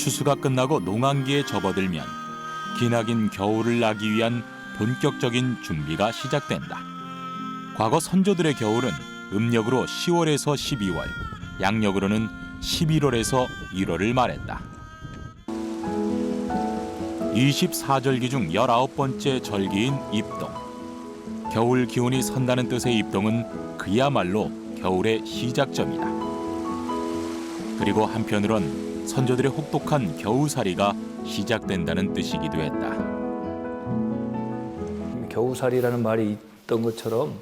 추수가 끝나고 농한기에 접어들면 기나긴 겨울을 나기 위한 본격적인 준비가 시작된다. 과거 선조들의 겨울은 음력으로 10월에서 12월, 양력으로는 11월에서 1월을 말했다. 24절기 중 19번째 절기인 입동. 겨울 기운이 선다는 뜻의 입동은 그야말로 겨울의 시작점이다. 그리고 한편으론 선조들의 혹독한 겨우살이가 시작된다는 뜻이기도 했다. 겨우살이라는 말이 있던 것처럼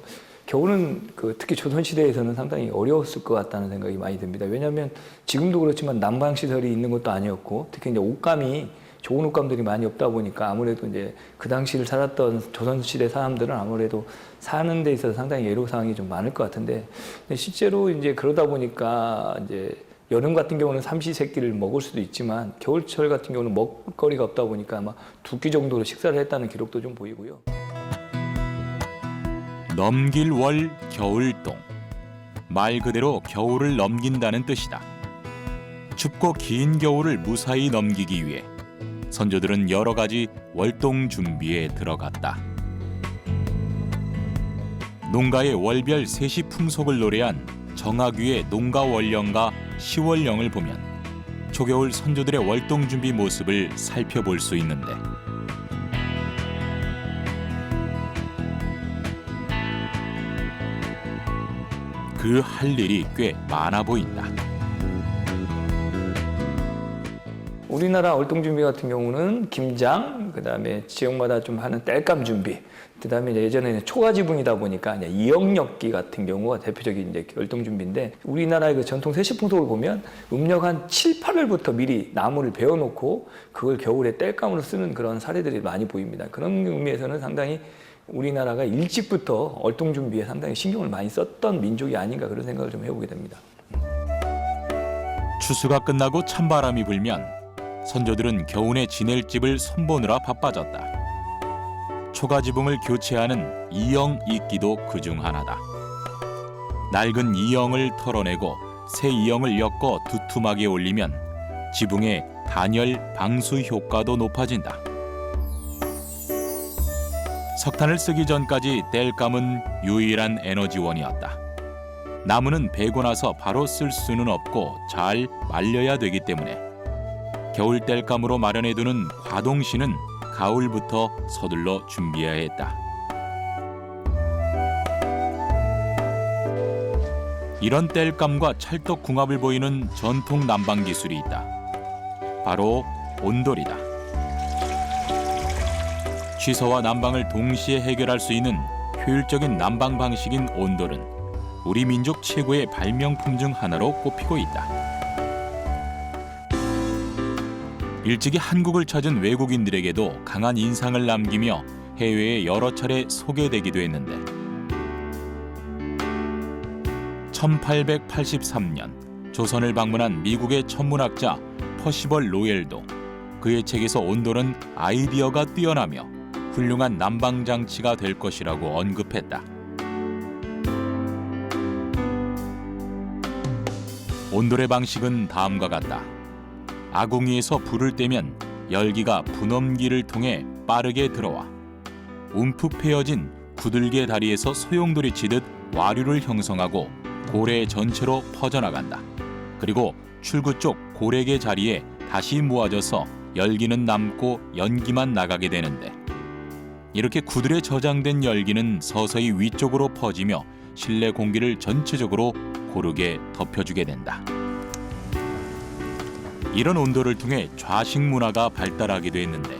겨울은 특히 조선시대에서는 상당히 어려웠을 것 같다는 생각이 많이 듭니다. 왜냐하면 지금도 그렇지만 난방시설이 있는 것도 아니었고 특히 이제 옷감이 좋은 옷감들이 많이 없다 보니까 아무래도 이제 그 당시를 살았던 조선시대 사람들은 아무래도 사는 데 있어서 상당히 애로사항이 좀 많을 것 같은데 실제로 이제 그러다 보니까 이제 여름 같은 경우는 삼시세끼를 먹을 수도 있지만 겨울철 같은 경우는 먹거리가 없다 보니까 아마 2끼 정도로 식사를 했다는 기록도 좀 보이고요. 넘길 월 겨울동. 말 그대로 겨울을 넘긴다는 뜻이다. 춥고 긴 겨울을 무사히 넘기기 위해 선조들은 여러 가지 월동 준비에 들어갔다. 농가의 월별 세시 풍속을 노래한 정학위의 농가월령과 시월령을 보면 초겨울 선조들의 월동 준비 모습을 살펴볼 수 있는데 그 할 일이 꽤 많아 보인다. 우리나라 월동 준비 같은 경우는 김장, 그다음에 지역마다 좀 하는 땔감 준비, 그다음에 예전에는 초가지붕이다 보니까 이제 이역력기 같은 경우가 대표적인 이제 월동 준비인데 우리나라의 그 전통 세시풍속을 보면 음력 한 7, 8월부터 미리 나무를 베어놓고 그걸 겨울에 땔감으로 쓰는 그런 사례들이 많이 보입니다. 그런 의미에서는 상당히 우리나라가 일찍부터 월동 준비에 상당히 신경을 많이 썼던 민족이 아닌가 그런 생각을 좀 해보게 됩니다. 추수가 끝나고 찬바람이 불면 선조들은 겨우내 지낼 집을 손보느라 바빠졌다. 초가지붕을 교체하는 이영 이끼도 그중 하나다. 낡은 이영을 털어내고 새 이영을 엮어 두툼하게 올리면 지붕의 단열 방수 효과도 높아진다. 석탄을 쓰기 전까지 땔감은 유일한 에너지원이었다. 나무는 베고 나서 바로 쓸 수는 없고 잘 말려야 되기 때문에 겨울 땔감으로 마련해두는 과동신은 가을부터 서둘러 준비해야 했다. 이런 땔감과 찰떡궁합을 보이는 전통 난방 기술이 있다. 바로 온돌이다. 취소와 난방을 동시에 해결할 수 있는 효율적인 난방 방식인 온돌은 우리 민족 최고의 발명품 중 하나로 꼽히고 있다. 일찍이 한국을 찾은 외국인들에게도 강한 인상을 남기며 해외에 여러 차례 소개되기도 했는데 1883년 조선을 방문한 미국의 천문학자 퍼시벌 로엘도 그의 책에서 온돌은 아이디어가 뛰어나며 훌륭한 난방 장치가 될 것이라고 언급했다. 온돌의 방식은 다음과 같다. 아궁이에서 불을 떼면 열기가 분엄기를 통해 빠르게 들어와 움푹 패여진 구들개 다리에서 소용돌이 치듯 와류를 형성하고 고래 전체로 퍼져나간다. 그리고 출구 쪽 고래개 자리에 다시 모아져서 열기는 남고 연기만 나가게 되는데 이렇게 구들에 저장된 열기는 서서히 위쪽으로 퍼지며 실내 공기를 전체적으로 고르게 덮여주게 된다. 이런 온도를 통해 좌식 문화가 발달하기도 했는데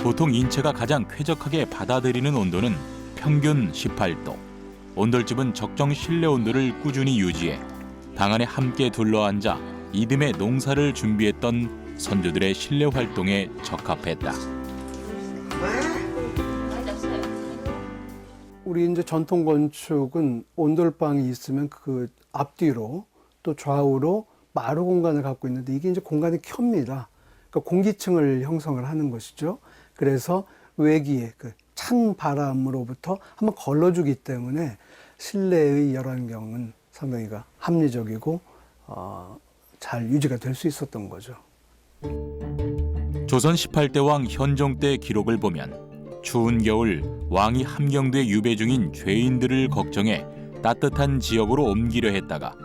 보통 인체가 가장 쾌적하게 받아들이는 온도는 평균 18도. 온돌집은 적정 실내 온도를 꾸준히 유지해 방 안에 함께 둘러앉아 이듬해 농사를 준비했던 선조들의 실내 활동에 적합했다. 우리 이제 전통 건축은 온돌방이 있으면 그 앞뒤로 또 좌우로 마루 공간을 갖고 있는데 이게 이제 공간이 켭니다. 그러니까 공기층을 형성을 하는 것이죠. 그래서 외기에 그 찬 바람으로부터 한번 걸러주기 때문에 실내의 열환경은 상당히 합리적이고 잘 유지가 될 수 있었던 거죠. 조선 18대 왕 현종 때 기록을 보면 추운 겨울 왕이 함경도에 유배 중인 죄인들을 걱정해 따뜻한 지역으로 옮기려 했다가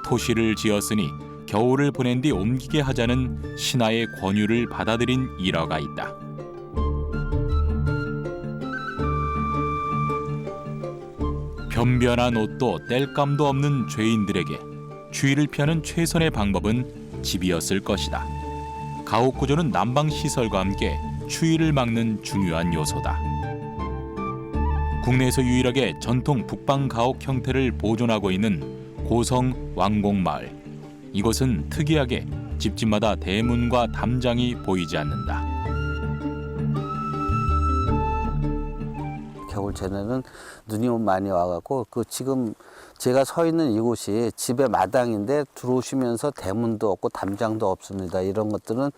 토시를 지었으니 겨울을 보낸 뒤 옮기게 하자는 신하의 권유를 받아들인 일화가 있다. 변변한 옷도 뗄감도 없는 죄인들에게 추위를 피하는 최선의 방법은 집이었을 것이다. 가옥 구조는 난방 시설과 함께 추위를 막는 중요한 요소다. 국내에서 유일하게 전통 북방 가옥 형태를 보존하고 있는 고성 왕곡마을. 이곳은 특이하게 집집마다 대문과 담장이 보이지 않는다. 겨울 전에는 눈이 많이 와갖고 지금 제가 서 있는 이곳이 집의 마당인데 들어오시면서 대문도 없고 담장도 없습니다. 이런 것들은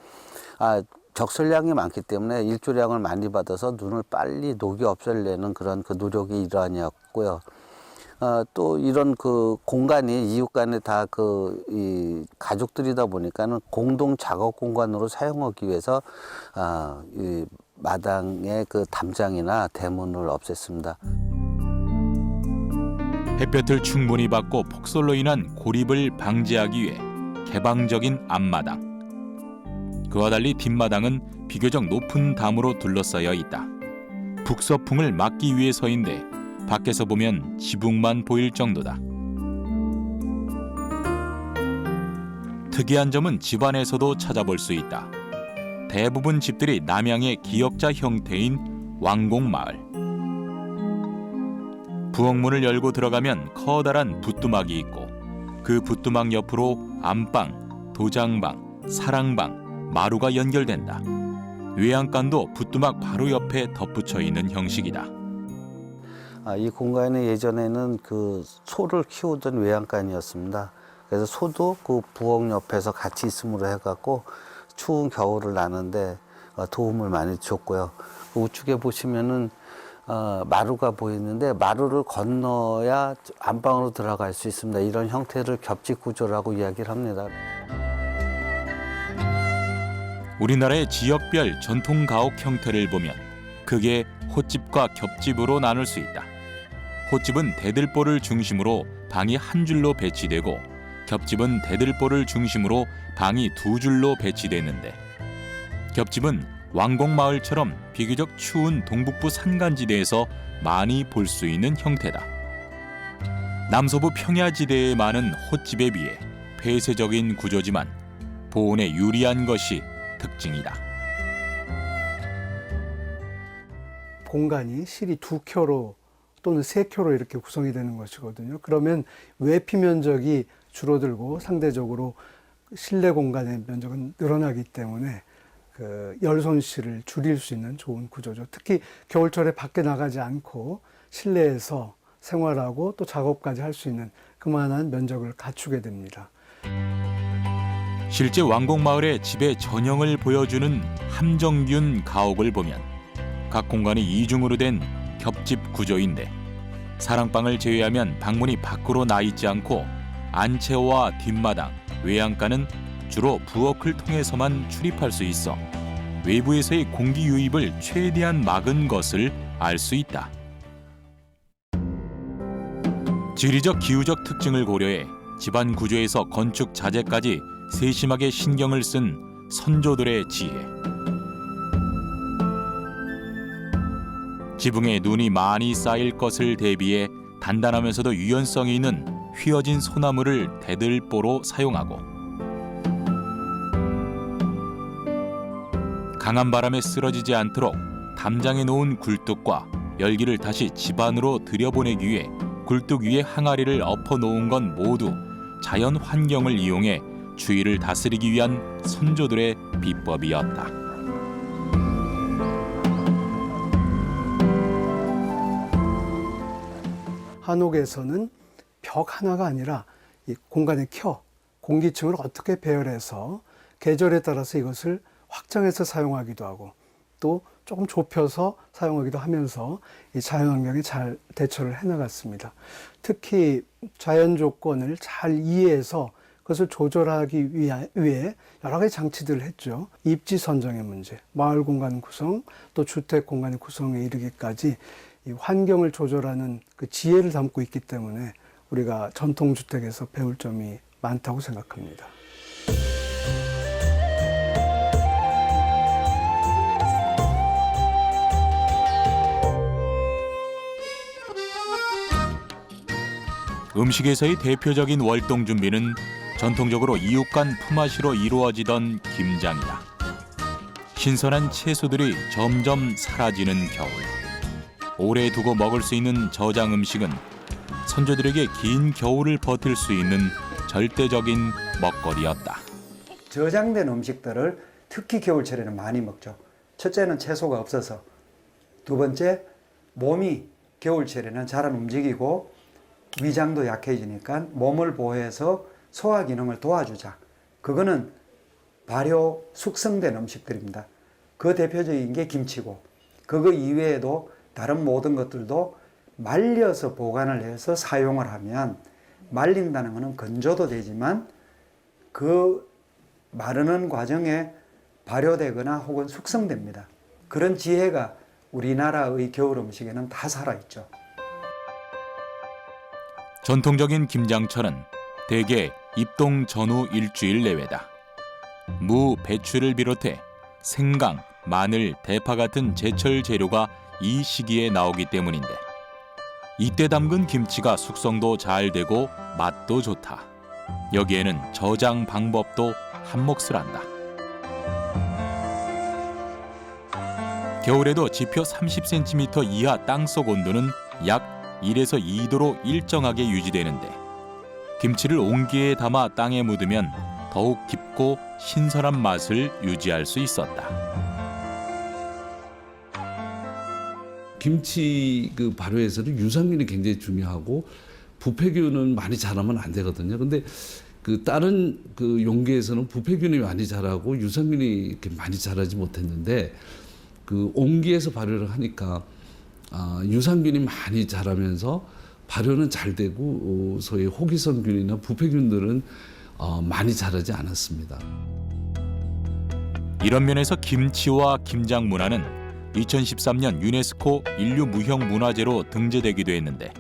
적설량이 많기 때문에 일조량을 많이 받아서 눈을 빨리 녹이 없애려는 그런 노력이 일환이었고요. 또 이런 공간이 이웃 간에 다 이 가족들이다 보니까는 공동 작업 공간으로 사용하기 위해서 이 마당의 담장이나 대문을 없앴습니다. 햇볕을 충분히 받고 폭설로 인한 고립을 방지하기 위해 개방적인 앞마당. 그와 달리 뒷마당은 비교적 높은 담으로 둘러싸여 있다. 북서풍을 막기 위해서인데 밖에서 보면 지붕만 보일 정도다. 특이한 점은 집안에서도 찾아볼 수 있다. 대부분 집들이 남향의 기역자 형태인 왕곡마을. 부엌문을 열고 들어가면 커다란 붓두막이 있고 그 붓두막 옆으로 안방, 도장방, 사랑방, 마루가 연결된다. 외양간도 붓두막 바로 옆에 덧붙여 있는 형식이다. 이 공간이 예전에는 소를 키우던 외양간이었습니다. 그래서 소도 부엌 옆에서 같이 있음으로 해갖고 추운 겨울을 나는데 도움을 많이 줬고요. 우측에 보시면은 마루가 보이는데 마루를 건너야 안방으로 들어갈 수 있습니다. 이런 형태를 겹집 구조라고 이야기를 합니다. 우리나라의 지역별 전통 가옥 형태를 보면 크게 홑집과 겹집으로 나눌 수 있다. 홑집은 대들보를 중심으로 방이 한 줄로 배치되고 겹집은 대들보를 중심으로 방이 두 줄로 배치되는데 겹집은 왕곡마을처럼 비교적 추운 동북부 산간지대에서 많이 볼 수 있는 형태다. 남서부 평야지대에 많은 홑집에 비해 폐쇄적인 구조지만 보온에 유리한 것이 특징이다. 공간이 실이 2켜로 또는 3켜로 이렇게 구성이 되는 것이거든요. 그러면 외피 면적이 줄어들고 상대적으로 실내 공간의 면적은 늘어나기 때문에 열 손실을 줄일 수 있는 좋은 구조죠. 특히 겨울철에 밖에 나가지 않고 실내에서 생활하고 또 작업까지 할 수 있는 그만한 면적을 갖추게 됩니다. 실제 왕곡마을의 집의 전형을 보여주는 함정균 가옥을 보면 각 공간이 이중으로 된 겹집 구조인데 사랑방을 제외하면 방문이 밖으로 나 있지 않고 안채와 뒷마당, 외양간은 주로 부엌을 통해서만 출입할 수 있어 외부에서의 공기 유입을 최대한 막은 것을 알 수 있다. 지리적 기후적 특징을 고려해 집안 구조에서 건축 자재까지 세심하게 신경을 쓴 선조들의 지혜. 지붕에 눈이 많이 쌓일 것을 대비해 단단하면서도 유연성이 있는 휘어진 소나무를 대들보로 사용하고 강한 바람에 쓰러지지 않도록 담장에 놓은 굴뚝과 열기를 다시 집 안으로 들여보내기 위해 굴뚝 위에 항아리를 엎어 놓은 건 모두 자연 환경을 이용해 추위를 다스리기 위한 선조들의 비법이었다. 한옥에서는 벽 하나가 아니라 이 공간에 공기층을 어떻게 배열해서 계절에 따라서 이것을 확장해서 사용하기도 하고 또 조금 좁혀서 사용하기도 하면서 이 자연환경에 잘 대처를 해나갔습니다. 특히 자연 조건을 잘 이해해서 그것을 조절하기 위해 여러 가지 장치들을 했죠. 입지 선정의 문제, 마을 공간 구성, 또 주택 공간의 구성에 이르기까지 이 환경을 조절하는 그 지혜를 담고 있기 때문에 우리가 전통주택에서 배울 점이 많다고 생각합니다. 음식에서의 대표적인 월동 준비는 전통적으로 이웃 간 품앗이로 이루어지던 김장이다. 신선한 채소들이 점점 사라지는 겨울. 오래 두고 먹을 수 있는 저장 음식은 선조들에게 긴 겨울을 버틸 수 있는 절대적인 먹거리였다. 저장된 음식들을 특히 겨울철에는 많이 먹죠. 첫째는 채소가 없어서, 두 번째 몸이 겨울철에는 잘 안 움직이고 위장도 약해지니까 몸을 보호해서 소화 기능을 도와주자. 그거는 발효 숙성된 음식들입니다. 그 대표적인 게 김치고, 그거 이외에도 다른 모든 것들도 말려서 보관을 해서 사용을 하면, 말린다는 것은 건조도 되지만 그 마르는 과정에 발효되거나 혹은 숙성됩니다. 그런 지혜가 우리나라의 겨울 음식에는 다 살아있죠. 전통적인 김장철은 대개 입동 전후 일주일 내외다. 무, 배추를 비롯해 생강, 마늘, 대파 같은 제철 재료가 이 시기에 나오기 때문인데 이때 담근 김치가 숙성도 잘 되고 맛도 좋다. 여기에는 저장 방법도 한몫을 한다. 겨울에도 지표 30cm 이하 땅속 온도는 약 1에서 2도로 일정하게 유지되는데 김치를 온기에 담아 땅에 묻으면 더욱 깊고 신선한 맛을 유지할 수 있었다. 김치 그 발효에서는 유산균이 굉장히 중요하고 부패균은 많이 자라면 안 되거든요. 근데 그 다른 그 용기에서는 부패균이 많이 자라고 유산균이 이렇게 많이 자라지 못했는데 그 온기에서 발효를 하니까 유산균이 많이 자라면서 발효는 잘 되고 소위 호기성균이나 부패균들은 많이 자라지 않았습니다. 이런 면에서 김치와 김장 문화는 2013년 유네스코 인류무형문화재로 등재되기도 했는데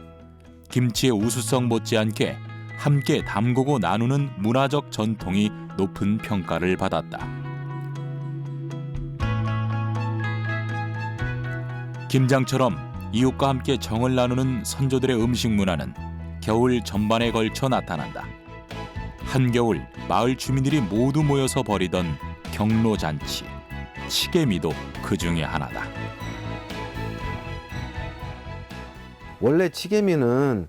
김치의 우수성 못지않게 함께 담그고 나누는 문화적 전통이 높은 평가를 받았다. 김장처럼 이웃과 함께 정을 나누는 선조들의 음식 문화는 겨울 전반에 걸쳐 나타난다. 한겨울 마을 주민들이 모두 모여서 벌이던 경로잔치, 치개미도 그 중에 하나다. 원래 치개미는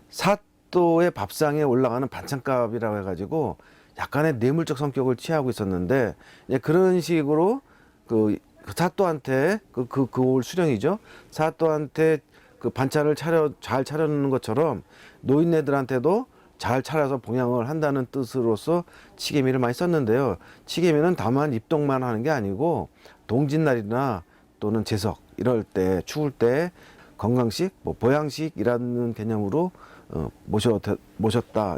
사또의 밥상에 올라가는 반찬값이라고 해가지고 약간의 뇌물적 성격을 취하고 있었는데 그런 식으로 그 사또한테 올 수령이죠. 사또한테 그 반찬을 잘 차려놓는 것처럼 노인네들한테도 잘 차려서 봉양을 한다는 뜻으로서 치개미를 많이 썼는데요. 치개미는 다만 입동만 하는 게 아니고 동짓날이나 또는 제석 이럴 때 추울 때 건강식, 보양식이라는 개념으로 모셨다,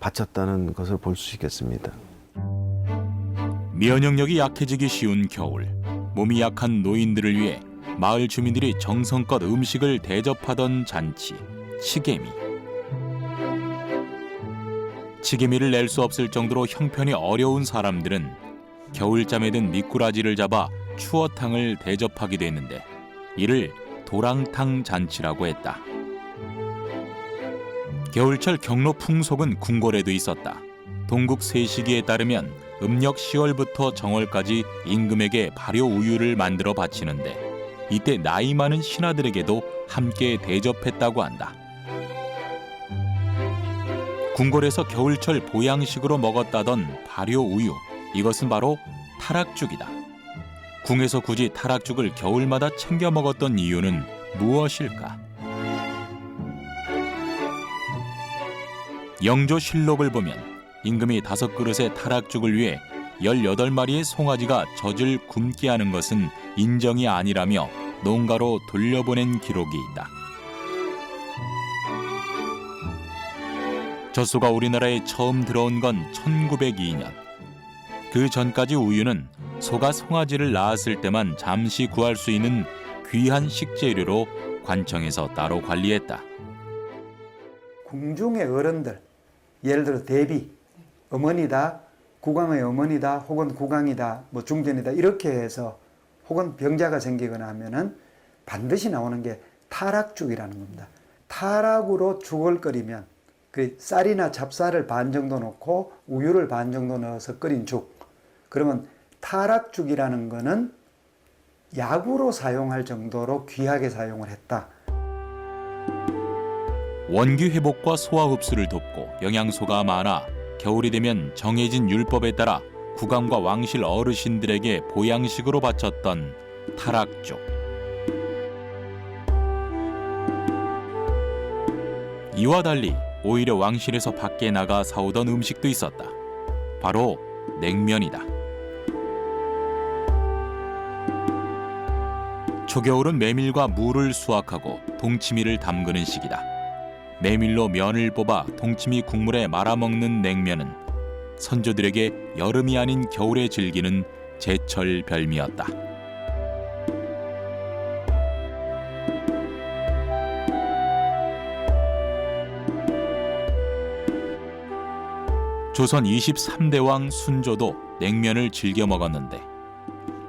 바쳤다는 것을 볼 수 있겠습니다. 면역력이 약해지기 쉬운 겨울, 몸이 약한 노인들을 위해 마을 주민들이 정성껏 음식을 대접하던 잔치, 치개미. 치개미를 낼 수 없을 정도로 형편이 어려운 사람들은 겨울잠에 든 미꾸라지를 잡아 추어탕을 대접하기도 했는데 이를 도랑탕 잔치라고 했다. 겨울철 경로 풍속은 궁궐에도 있었다. 동국 세시기에 따르면 음력 10월부터 정월까지 임금에게 발효 우유를 만들어 바치는데 이때 나이 많은 신하들에게도 함께 대접했다고 한다. 궁궐에서 겨울철 보양식으로 먹었다던 발효 우유, 이것은 바로 타락죽이다. 궁에서 굳이 타락죽을 겨울마다 챙겨 먹었던 이유는 무엇일까? 영조실록을 보면 임금이 5그릇의 타락죽을 위해 18마리의 송아지가 젖을 굶게 하는 것은 인정이 아니라며 농가로 돌려보낸 기록이 있다. 젖소가 우리나라에 처음 들어온 건 1902년. 그 전까지 우유는 소가 송아지를 낳았을 때만 잠시 구할 수 있는 귀한 식재료로 관청에서 따로 관리했다. 궁중의 어른들, 예를 들어 대비, 어머니다, 국왕의 어머니다, 혹은 국왕이다, 뭐 중전이다 이렇게 해서 혹은 병자가 생기거나 하면은 반드시 나오는 게 타락죽이라는 겁니다. 타락으로 죽을 끓이면 그 쌀이나 찹쌀을 반 정도 넣고 우유를 반 정도 넣어서 끓인 죽. 그러면 타락죽이라는 거는 약으로 사용할 정도로 귀하게 사용을 했다. 원기 회복과 소화 흡수를 돕고 영양소가 많아 겨울이 되면 정해진 율법에 따라 국왕과 왕실 어르신들에게 보양식으로 바쳤던 타락죽. 이와 달리 오히려 왕실에서 밖에 나가 사오던 음식도 있었다. 바로 냉면이다. 초겨울은 메밀과 무를 수확하고 동치미를 담그는 시기다. 메밀로 면을 뽑아 동치미 국물에 말아먹는 냉면은 선조들에게 여름이 아닌 겨울에 즐기는 제철 별미였다. 조선 23대 왕 순조도 냉면을 즐겨 먹었는데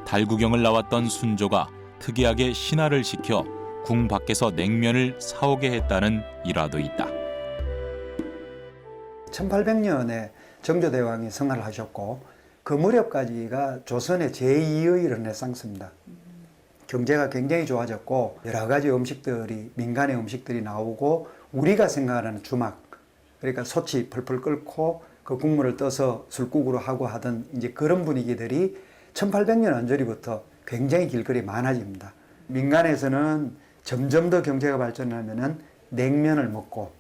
달구경을 나왔던 순조가 특이하게 신하를 시켜 궁 밖에서 냉면을 사오게 했다는 일화도 있다. 1800년에 정조대왕이 성화를 하셨고 그 무렵까지가 조선의 제2의 르네상스입니다. 경제가 굉장히 좋아졌고 여러 가지 음식들이 민간의 음식들이 나오고 우리가 생각하는 주막 그러니까 솥이 펄펄 끓고 그 국물을 떠서 술국으로 하고 하던 이제 그런 분위기들이 1800년 언저리부터 굉장히 길거리에 많아집니다. 민간에서는 점점 더 경제가 발전하면은 냉면을 먹고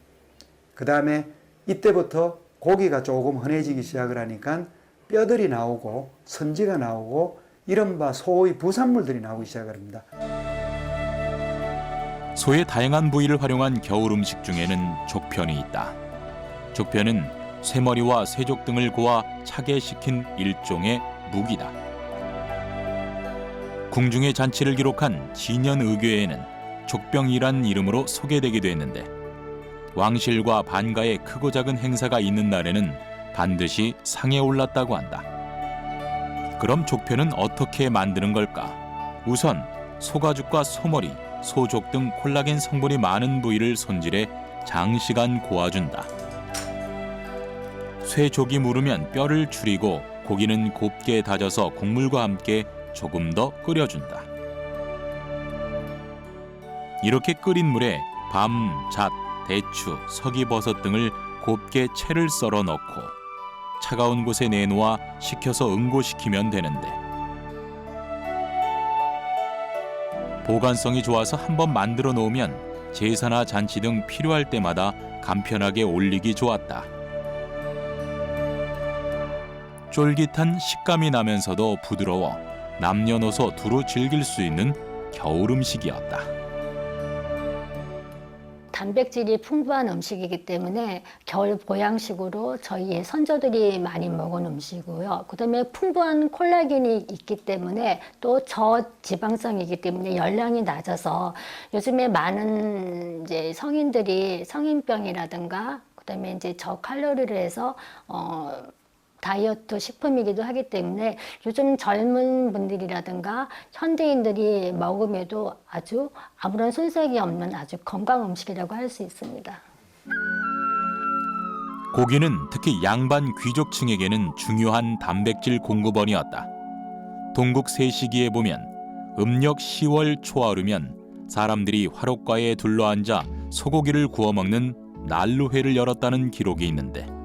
그 다음에 이때부터 고기가 조금 흔해지기 시작을 하니까 뼈들이 나오고 선지가 나오고 이른바 소의 부산물들이 나오기 시작을 합니다. 소의 다양한 부위를 활용한 겨울 음식 중에는 족편이 있다. 족편은 쇠머리와 쇠족 등을 고아 차게 식힌 일종의 무기다. 궁중의 잔치를 기록한 진연의궤에는 족병이란 이름으로 소개되기도 했는데 왕실과 반가의 크고 작은 행사가 있는 날에는 반드시 상에 올랐다고 한다. 그럼 족편은 어떻게 만드는 걸까? 우선 소가죽과 소머리, 소족 등 콜라겐 성분이 많은 부위를 손질해 장시간 고아준다. 쇠족이 무르면 뼈를 추리고 고기는 곱게 다져서 국물과 함께 조금 더 끓여준다. 이렇게 끓인 물에 밤, 잣, 대추, 서기버섯 등을 곱게 채를 썰어 넣고 차가운 곳에 내놓아 식혀서 응고시키면 되는데 보관성이 좋아서 한번 만들어 놓으면 제사나 잔치 등 필요할 때마다 간편하게 올리기 좋았다. 쫄깃한 식감이 나면서도 부드러워 남녀노소 두루 즐길 수 있는 겨울 음식이었다. 단백질이 풍부한 음식이기 때문에 겨울 보양식으로 저희의 선조들이 많이 먹은 음식이고요. 그다음에 풍부한 콜라겐이 있기 때문에 또 저지방성이기 때문에 열량이 낮아서 요즘에 많은 이제 성인들이 성인병이라든가 그다음에 이제 저칼로리를 해서 다이어트 식품이기도 하기 때문에 요즘 젊은 분들이라든가 현대인들이 먹음에도 아주 아무런 손색이 없는 아주 건강 음식이라고 할 수 있습니다. 고기는 특히 양반 귀족층에게는 중요한 단백질 공급원이었다. 동국 세시기에 보면 음력 10월 초하루면 사람들이 화롯가에 둘러앉아 소고기를 구워 먹는 난루회를 열었다는 기록이 있는데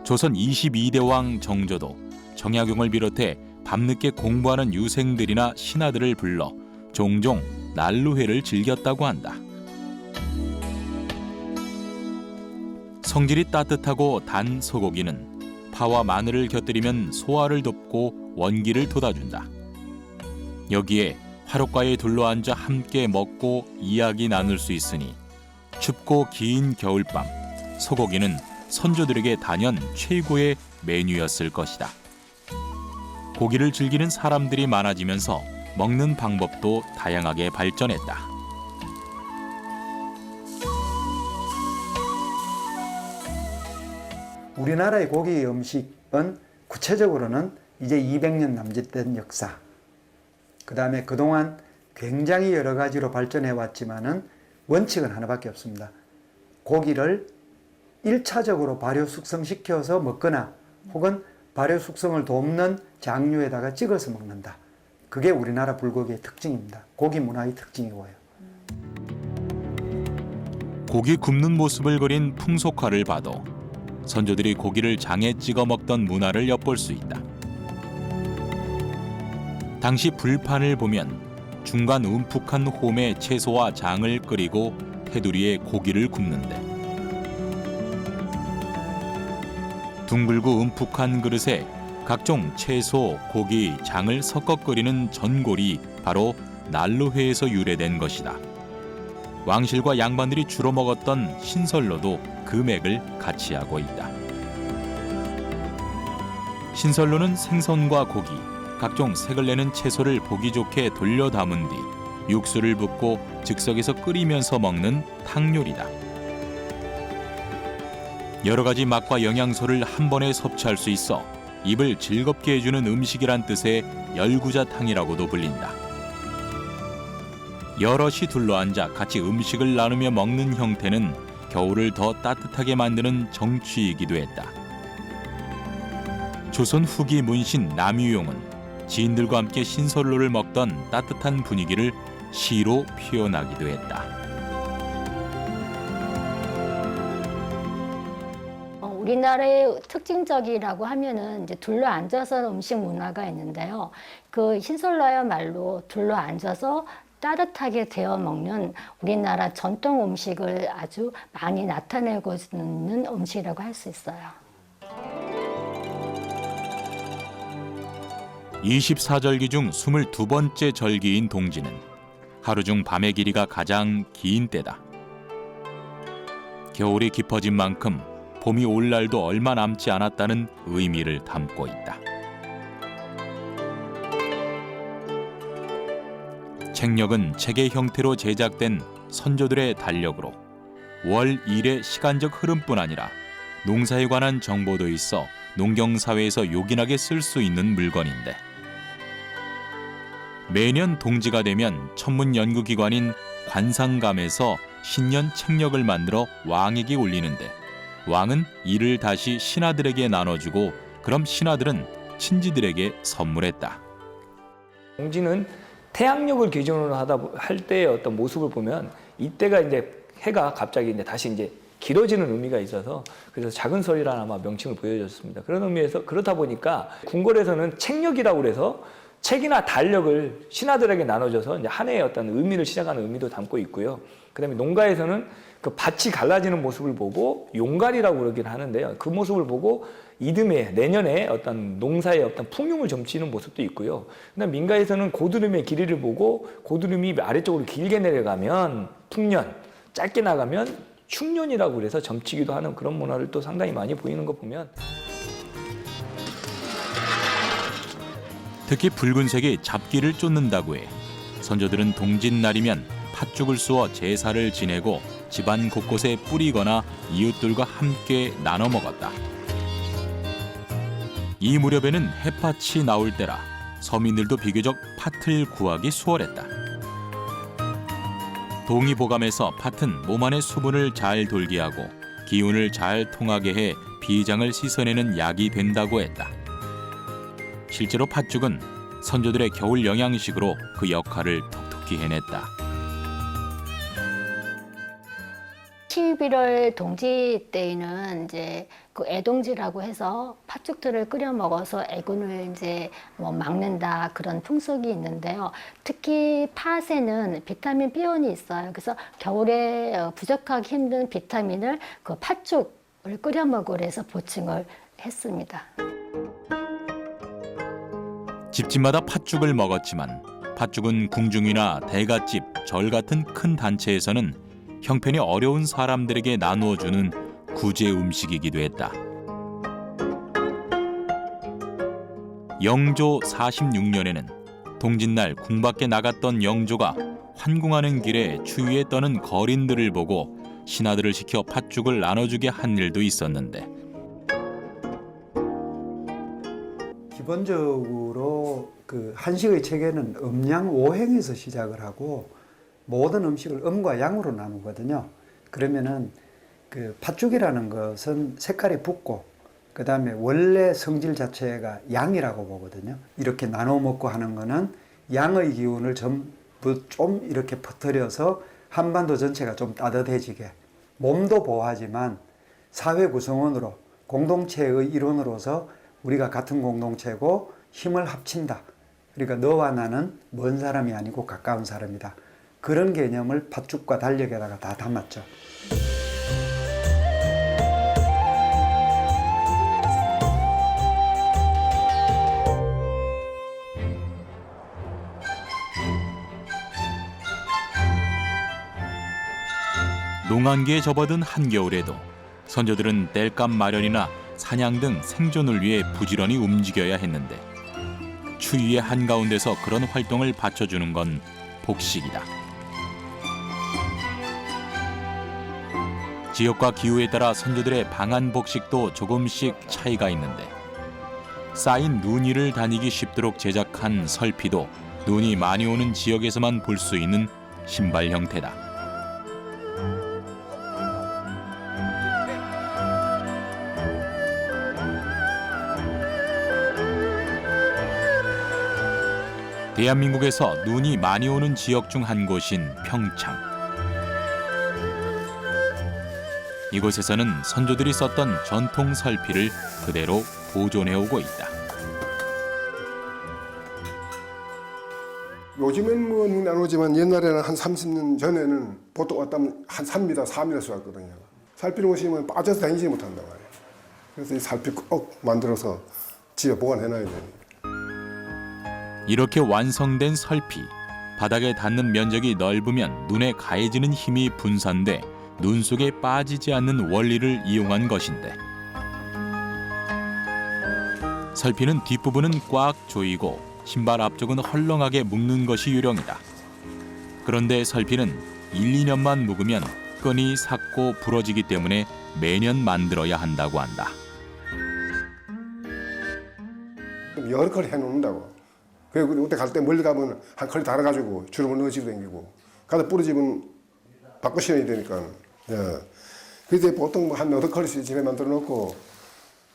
조선 22대 왕 정조도 정약용을 비롯해 밤늦게 공부하는 유생들이나 신하들을 불러 종종 난루회를 즐겼다고 한다. 성질이 따뜻하고 단 소고기는 파와 마늘을 곁들이면 소화를 돕고 원기를 돋아준다. 여기에 화롯가에 둘러앉아 함께 먹고 이야기 나눌 수 있으니 춥고 긴 겨울밤 소고기는 선조들에게 단연 최고의 메뉴였을 것이다. 고기를 즐기는 사람들이 많아지면서 먹는 방법도 다양하게 발전했다. 우리나라의 고기 음식은 구체적으로는 이제 200년 남짓된 역사, 그 다음에 그동안 굉장히 여러 가지로 발전해 왔지만은 원칙은 하나밖에 없습니다. 고기를 1차적으로 발효 숙성시켜서 먹거나 혹은 발효 숙성을 돕는 장류에다가 찍어서 먹는다. 그게 우리나라 불고기의 특징입니다. 고기 문화의 특징이고요. 고기 굽는 모습을 그린 풍속화를 봐도 선조들이 고기를 장에 찍어 먹던 문화를 엿볼 수 있다. 당시 불판을 보면 중간 움푹한 홈에 채소와 장을 끓이고 테두리에 고기를 굽는데 둥글고 움푹한 그릇에 각종 채소, 고기, 장을 섞어 끓이는 전골이 바로 난로회에서 유래된 것이다. 왕실과 양반들이 주로 먹었던 신설로도 그 맥을 같이 하고 있다. 신설로는 생선과 고기, 각종 색을 내는 채소를 보기 좋게 돌려 담은 뒤 육수를 붓고 즉석에서 끓이면서 먹는 탕요리다. 여러 가지 맛과 영양소를 한 번에 섭취할 수 있어 입을 즐겁게 해주는 음식이란 뜻의 열구자탕이라고도 불린다. 여럿이 둘러앉아 같이 음식을 나누며 먹는 형태는 겨울을 더 따뜻하게 만드는 정취이기도 했다. 조선 후기 문신 남유용은 지인들과 함께 신설로를 먹던 따뜻한 분위기를 시로 표현하기도 했다. 우리나라의 특징적이라고 하면은 이제 둘러 앉아서 음식 문화가 있는데요. 그 신설로야말로 둘러 앉아서 따뜻하게 데워 먹는 우리나라 전통 음식을 아주 많이 나타내고 있는 음식이라고 할 수 있어요. 24절기 중 22번째 절기인 동지는 하루 중 밤의 길이가 가장 긴 때다. 겨울이 깊어진 만큼 봄이 올 날도 얼마 남지 않았다는 의미를 담고 있다. 책력은 책의 형태로 제작된 선조들의 달력으로 월 1의 시간적 흐름뿐 아니라 농사에 관한 정보도 있어 농경사회에서 요긴하게 쓸 수 있는 물건인데 매년 동지가 되면 천문연구기관인 관상감에서 신년 책력을 만들어 왕에게 올리는데 왕은 이를 다시 신하들에게 나눠주고 그럼 신하들은 친지들에게 선물했다. 동지는 태양력을 기준으로 할 때의 어떤 모습을 보면 이때가 이제 해가 갑자기 이제 다시 이제 길어지는 의미가 있어서 그래서 작은 설이라는 아마 명칭을 보여줬습니다. 그런 의미에서 그렇다 보니까 궁궐에서는 책력이라고 그래서 책이나 달력을 신하들에게 나눠줘서 이제 한 해의 어떤 의미를 시작하는 의미도 담고 있고요. 그다음에 농가에서는 그 밭이 갈라지는 모습을 보고 용갈이라고 그러긴 하는데요. 그 모습을 보고 이듬해 내년에 어떤 농사의 어떤 풍요를 점치는 모습도 있고요. 그다음 민가에서는 고드름의 길이를 보고 고드름이 아래쪽으로 길게 내려가면 풍년, 짧게 나가면 흉년이라고 그래서 점치기도 하는 그런 문화를 또 상당히 많이 보이는 거 보면 특히 붉은색이 잡기를 쫓는다고 해 선조들은 동짓날이면 팥죽을 쑤어 제사를 지내고 집안 곳곳에 뿌리거나 이웃들과 함께 나눠 먹었다. 이 무렵에는 햇밭이 나올 때라 서민들도 비교적 팥을 구하기 수월했다. 동의보감에서 팥은 몸 안의 수분을 잘 돌게 하고 기운을 잘 통하게 해 비장을 씻어내는 약이 된다고 했다. 실제로 팥죽은 선조들의 겨울 영양식으로 그 역할을 톡톡히 해냈다. 11월 동지 때에는 이제 그 애동지라고 해서 팥죽들을 끓여 먹어서 애군을 이제 뭐 막는다 그런 풍속이 있는데요. 특히 팥에는 비타민 B원이 있어요. 그래서 겨울에 부족하기 힘든 비타민을 그 팥죽을 끓여 먹으려 해서 보충을 했습니다. 집집마다 팥죽을 먹었지만 팥죽은 궁중이나 대갓집, 절 같은 큰 단체에서는 형편이 어려운 사람들에게 나누어 주는 구제 음식이기도 했다. 영조 46년에는 동짓날 궁밖에 나갔던 영조가 환궁하는 길에 추위에 떠는 거린들을 보고 신하들을 시켜 팥죽을 나눠주게 한 일도 있었는데 기본적으로 그 한식의 체계는 음양오행에서 시작을 하고 모든 음식을 음과 양으로 나누거든요. 그러면은 그 팥죽이라는 것은 색깔이 붓고 그 다음에 원래 성질 자체가 양이라고 보거든요. 이렇게 나눠 먹고 하는 거는 양의 기운을 전부 좀 이렇게 퍼뜨려서 한반도 전체가 좀 따뜻해지게 몸도 보호하지만 사회 구성원으로 공동체의 일원으로서 우리가 같은 공동체고 힘을 합친다. 그러니까 너와 나는 먼 사람이 아니고 가까운 사람이다. 그런 개념을 팥죽과 달력에다가 다 담았죠. 농한기에 접어든 한겨울에도 선조들은 땔감 마련이나 사냥 등 생존을 위해 부지런히 움직여야 했는데 추위의 한가운데서 그런 활동을 받쳐주는 건 복식이다. 지역과 기후에 따라 선조들의 방한 복식도 조금씩 차이가 있는데 쌓인 눈 위를 다니기 쉽도록 제작한 설피도 눈이 많이 오는 지역에서만 볼 수 있는 신발 형태다. 대한민국에서 눈이 많이 오는 지역 중 한 곳인 평창. 이곳에서는 선조들이 썼던 전통 설피를 그대로 보존해오고 있다. 요즘엔 뭐 눈이 안 오지만 옛날에는 한 30년 전에는 보통 왔다면 한 3m, 4m 쏘았거든요. 살피를 오시면 빠져서 다니지 못한단 말이에요. 그래서 이 살피 꼭 만들어서 집에 보관해놔야 됩니다. 이렇게 완성된 설피, 바닥에 닿는 면적이 넓으면 눈에 가해지는 힘이 분산돼 눈 속에 빠지지 않는 원리를 이용한 것인데 설피는 뒷부분은 꽉 조이고 신발 앞쪽은 헐렁하게 묶는 것이 요령이다. 그런데 설피는 1, 2년만 묵으면 끈이 삭고 부러지기 때문에 매년 만들어야 한다고 한다. 여러 컬 해놓는다고. 그리고 그때 갈 때 멀리 가면 한 컬이 달아가지고 주름을 넣어지고 다니고 가다 부러지면 바꿔 신어야 되니까. 예. 그때 보통 한 8컬씩 집에 만들어 놓고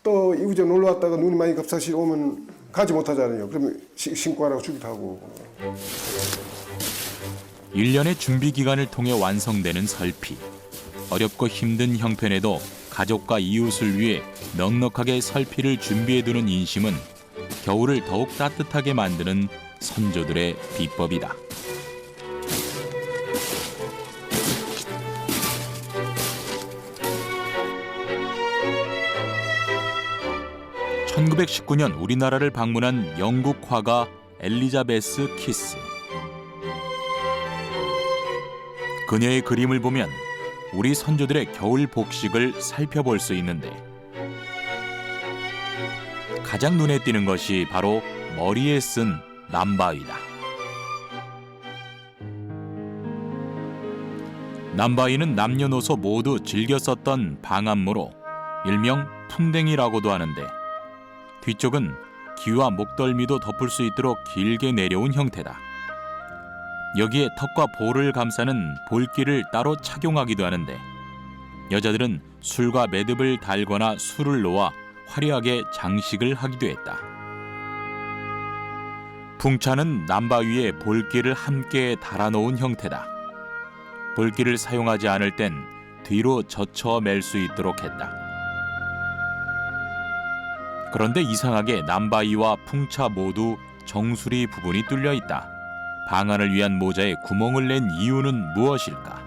또 이웃에 놀러 왔다가 눈이 많이 급사시 오면 가지 못하잖아요. 그러면 신고 하라고 주기도 하고. 1년의 준비 기간을 통해 완성되는 설피. 어렵고 힘든 형편에도 가족과 이웃을 위해 넉넉하게 설피를 준비해두는 인심은 겨울을 더욱 따뜻하게 만드는 선조들의 비법이다. (1919년) 우리나라를 방문한 영국 화가 엘리자베스 키스. 그녀의 그림을 보면 우리 선조들의 겨울 복식을 살펴볼 수 있는데 가장 눈에 띄는 것이 바로 머리에 쓴 남바위다. 남바위는 남녀노소 모두 즐겨 썼던 방한무로 일명 풍뎅이라고도 하는데 뒤쪽은 귀와 목덜미도 덮을 수 있도록 길게 내려온 형태다. 여기에 턱과 볼을 감싸는 볼기를 따로 착용하기도 하는데 여자들은 술과 매듭을 달거나 술을 놓아 화려하게 장식을 하기도 했다. 풍차는 남바 위에 볼기를 함께 달아놓은 형태다. 볼기를 사용하지 않을 땐 뒤로 젖혀 맬 수 있도록 했다. 그런데 이상하게 남바위와 풍차 모두 정수리 부분이 뚫려 있다. 방한을 위한 모자에 구멍을 낸 이유는 무엇일까?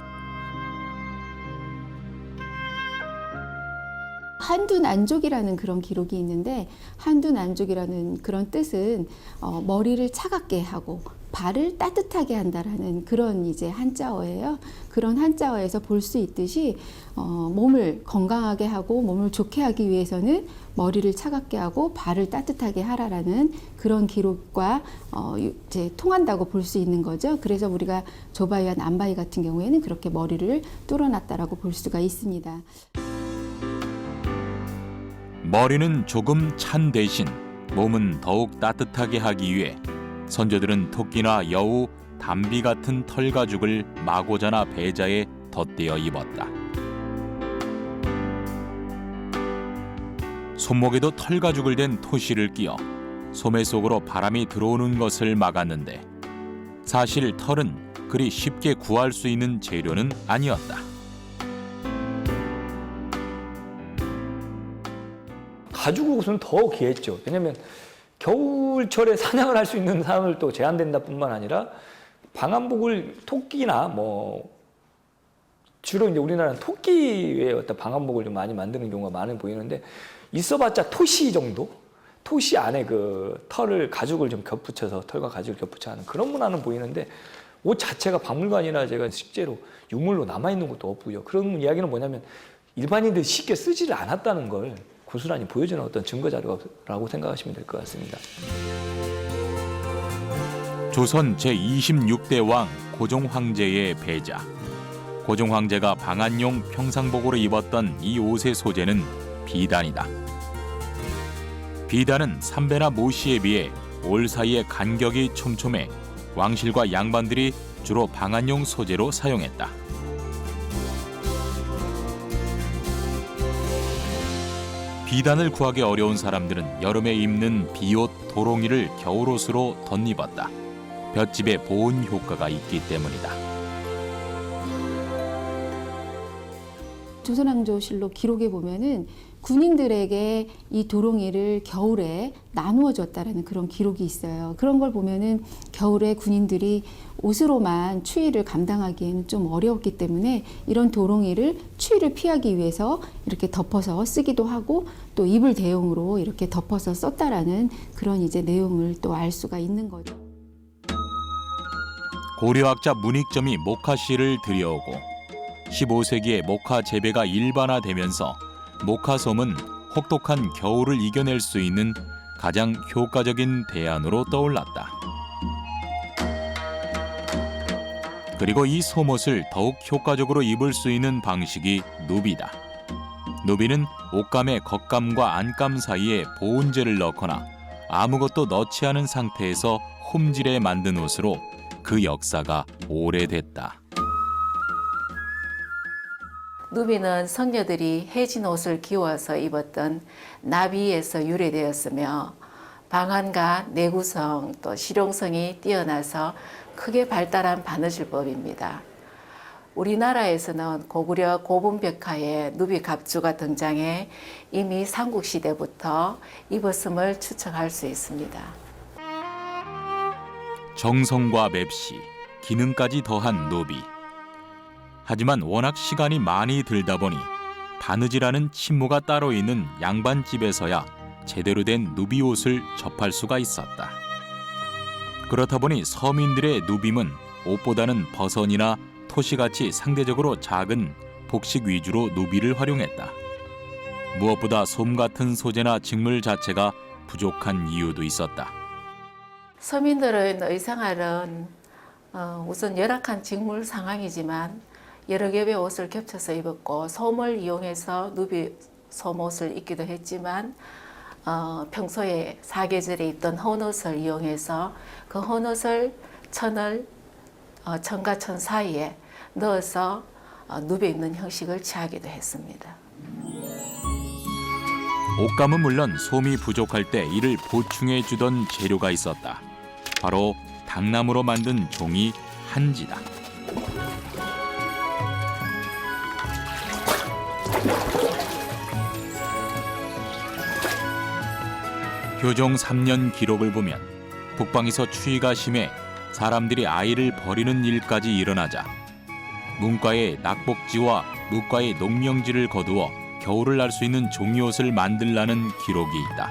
한둔안족이라는 그런 기록이 있는데 한둔안족이라는 그런 뜻은 머리를 차갑게 하고 발을 따뜻하게 한다라는 그런 이제 한자어예요. 그런 한자어에서 볼 수 있듯이 몸을 건강하게 하고 몸을 좋게 하기 위해서는 머리를 차갑게 하고 발을 따뜻하게 하라라는 그런 기록과 이제 통한다고 볼 수 있는 거죠. 그래서 우리가 조바이와 남바이 같은 경우에는 그렇게 머리를 뚫어놨다라고 볼 수가 있습니다. 머리는 조금 찬 대신 몸은 더욱 따뜻하게 하기 위해 선조들은 토끼나 여우, 담비 같은 털가죽을 마고자나 배자에 덧대어 입었다. 손목에도 털가죽을 댄 토시를 끼워 소매 속으로 바람이 들어오는 것을 막았는데 사실 털은 그리 쉽게 구할 수 있는 재료는 아니었다. 가죽 옷은 더 귀했죠. 왜냐하면 겨울철에 사냥을 할 수 있는 사람을 또 제한된다 뿐만 아니라 방한복을 토끼나 뭐 주로 이제 우리나라는 토끼의 어떤 방한복을 좀 많이 만드는 경우가 많이 보이는데 있어봤자 토시 정도? 토시 안에 그 털을 가죽을 좀 겹붙여서 털과 가죽을 겹붙여 하는 그런 문화는 보이는데 옷 자체가 박물관이나 제가 실제로 유물로 남아있는 것도 없고요. 그런 이야기는 뭐냐면 일반인들이 쉽게 쓰지를 않았다는 걸 고스란히 보여주는 어떤 증거자료라고 생각하시면 될 것 같습니다. 조선 제26대 왕 고종 황제의 배자. 고종 황제가 방한용 평상복으로 입었던 이 옷의 소재는 비단이다. 비단은 삼배나 모시에 비해 올 사이의 간격이 촘촘해 왕실과 양반들이 주로 방한용 소재로 사용했다. 비단을 구하기 어려운 사람들은 여름에 입는 비옷 도롱이를 겨울옷으로 덧입었다. 볏짚의 보온 효과가 있기 때문이다. 조선왕조실록 기록에 보면은 군인들에게 이 도롱이를 겨울에 나누어 줬다라는 그런 기록이 있어요. 그런 걸 보면은 겨울에 군인들이 옷으로만 추위를 감당하기에는 좀 어려웠기 때문에 이런 도롱이를 추위를 피하기 위해서 이렇게 덮어서 쓰기도 하고 또 이불 대용으로 이렇게 덮어서 썼다라는 그런 이제 내용을 또 알 수가 있는 거죠. 고려학자 문익점이 모카씨를 들여오고 15세기에 모카 재배가 일반화되면서 모카솜은 혹독한 겨울을 이겨낼 수 있는 가장 효과적인 대안으로 떠올랐다. 그리고 이 솜옷을 더욱 효과적으로 입을 수 있는 방식이 누비다. 누비는 옷감의 겉감과 안감 사이에 보온재를 넣거나 아무것도 넣지 않은 상태에서 홈질해 만든 옷으로 그 역사가 오래됐다. 누비는 성녀들이 해진 옷을 기워서 입었던 나비에서 유래되었으며 방한과 내구성 또 실용성이 뛰어나서 크게 발달한 바느질법입니다. 우리나라에서는 고구려 고분벽화에 누비 갑주가 등장해 이미 삼국시대부터 입었음을 추측할 수 있습니다. 정성과 맵시, 기능까지 더한 누비. 하지만 워낙 시간이 많이 들다 보니 바느질하는 침무가 따로 있는 양반집에서야 제대로 된 누비 옷을 접할 수가 있었다. 그렇다 보니 서민들의 누빔은 옷보다는 버선이나 토시같이 상대적으로 작은 복식 위주로 누비를 활용했다. 무엇보다 솜 같은 소재나 직물 자체가 부족한 이유도 있었다. 서민들은 의생활은 우선 열악한 직물 상황이지만 여러 겹의 옷을 겹쳐서 입었고 솜을 이용해서 누비 솜옷을 입기도 했지만 평소에 사계절에 입던 헌옷을 이용해서 그 헌옷을 천과 천 사이에 넣어서 누벼 입는 형식을 취하기도 했습니다. 옷감은 물론 솜이 부족할 때 이를 보충해 주던 재료가 있었다. 바로 당나무로 만든 종이 한지다. 교종 3년 기록을 보면 북방에서 추위가 심해 사람들이 아이를 버리는 일까지 일어나자 문과의 낙복지와 무과의 농명지를 거두어 겨울을 날 수 있는 종이옷을 만들라는 기록이 있다.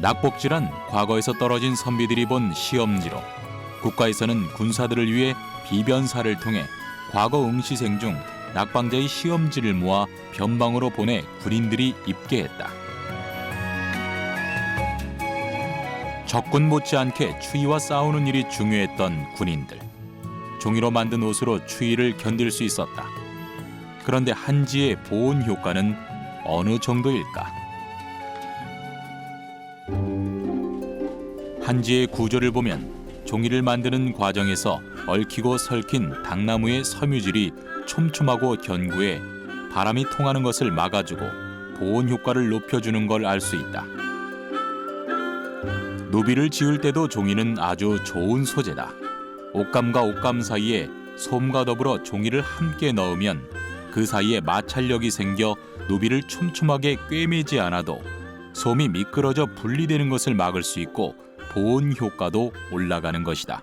낙복지란 과거에서 떨어진 선비들이 본 시험지로 국가에서는 군사들을 위해 비변사를 통해 과거 응시생 중 낙방자의 시험지를 모아 변방으로 보내 군인들이 입게 했다. 적군 못지않게 추위와 싸우는 일이 중요했던 군인들. 종이로 만든 옷으로 추위를 견딜 수 있었다. 그런데 한지의 보온 효과는 어느 정도일까? 한지의 구조를 보면 종이를 만드는 과정에서 얽히고 설킨 당나무의 섬유질이 촘촘하고 견고해 바람이 통하는 것을 막아주고 보온 효과를 높여주는 걸 알 수 있다. 노비를 지을 때도 종이는 아주 좋은 소재다. 옷감과 옷감 사이에 솜과 더불어 종이를 함께 넣으면 그 사이에 마찰력이 생겨 노비를 촘촘하게 꿰매지 않아도 솜이 미끄러져 분리되는 것을 막을 수 있고 보온 효과도 올라가는 것이다.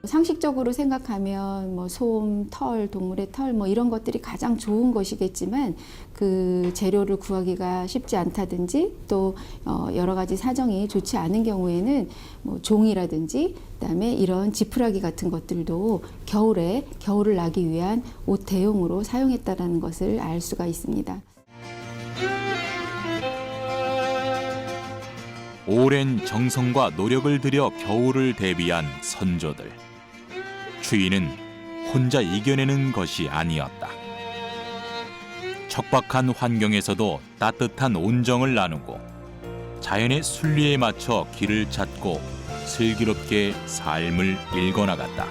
상식적으로 생각하면 뭐 솜, 털, 동물의 털 뭐 이런 것들이 가장 좋은 것이겠지만 그 재료를 구하기가 쉽지 않다든지 또 여러 가지 사정이 좋지 않은 경우에는 뭐 종이라든지 그다음에 이런 지푸라기 같은 것들도 겨울에 겨울을 나기 위한 옷 대용으로 사용했다라는 것을 알 수가 있습니다. 오랜 정성과 노력을 들여 겨울을 대비한 선조들. 추위는 혼자 이겨내는 것이 아니었다. 척박한 환경에서도 따뜻한 온정을 나누고 자연의 순리에 맞춰 길을 찾고 슬기롭게 삶을 일궈나갔다.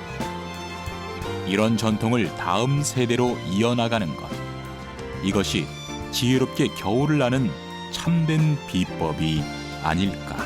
이런 전통을 다음 세대로 이어나가는 것. 이것이 지혜롭게 겨울을 나는 참된 비법이 아닐까.